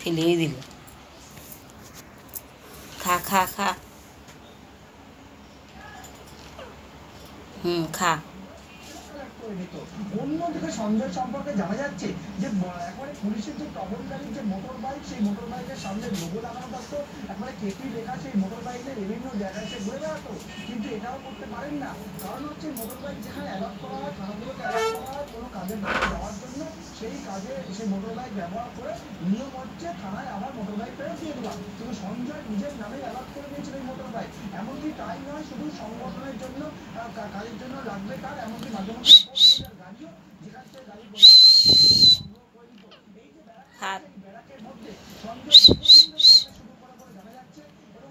ফেলেই দিল। খা খা খা। খা। অন্যদিকে সঞ্জয় সম্পর্কে জানা যাচ্ছে যে একবারে পুলিশের যে টহলদারির যে মোটর বাইক, সেই মোটর বাইকের সামনে লোগো লাগানো থাকতো, একবারে কেপি লেখা সেই মোটর বাইকের বিভিন্ন জায়গায় সে ঘুরে বেড়াতো। কিন্তু এটাও করতে পারেন না, কারণ হচ্ছে মোটর বাইক যেখানে অ্যালার্ট করা হয়, থানাগুলোকে অ্যালার্ট করা হয় কোনো কাজের জন্য যাওয়ার জন্য, সেই কাজে সেই মোটর বাইক ব্যবহার করে নিয়ম হচ্ছে থানায় আবার মোটর বাইক ফেরত দিয়ে দিলাম। কিন্তু সঞ্জয় নিজের নামে অ্যালার্ট করে দিয়েছিল এই মোটর বাইক। এমনকি তাই নয়, শুধু সংগঠনের জন্য কাজের জন্য লাগবে কার, এমনকি মাঝে মধ্যে গাড়িও যেখান থেকে গাড়ি সংগ্রহ করে দিত। এই যে হাত। ব্যারাকের মধ্যে সঞ্জয় শুরু করা বলে জানা যাচ্ছে, এবং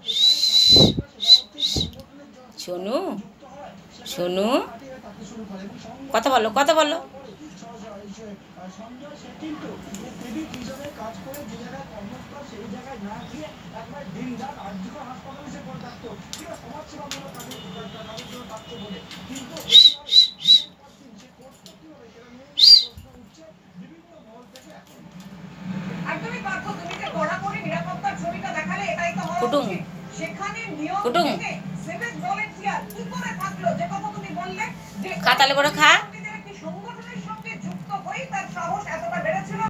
এখানে সংগঠনের সোনু, যুক্ত হয় সোনু, তাকে শুরু করে। এবং কথা বলো, কথা বলো। সঞ্জয় সে কিন্তু টিভি ভিশনে কাজ করে যে জায়গায় কর্মস্থল, সেই জায়গায় না গিয়ে একবার দিন রাত আর্যিকর হাসপাতালে সে পড়ে থাকতো, কিংবা সমাজসেবামূলক কাজের জন্য থাকতো বলে। কিন্তু দিনের পর দিন সে করতো কি হবে, সেটা নিয়ে প্রশ্ন উঠছে বিভিন্ন মহল থেকে এখন। একদমই পার্থ, তুমি যে কড়াকড়ি নিরাপত্তার ছবিটা দেখালে, এটাই তো হওয়া কুটুম, উচিত। সেখানে নিয়ম কুটুম, মেনে সিভিক ভলেন্টিয়ার কি করে থাকলো, যে কথা তুমি বললে যে খা তাহলে করে খা। একটি সংগঠনের সঙ্গে যুক্ত হয়ে তার সাহস এতটা বেড়েছিল।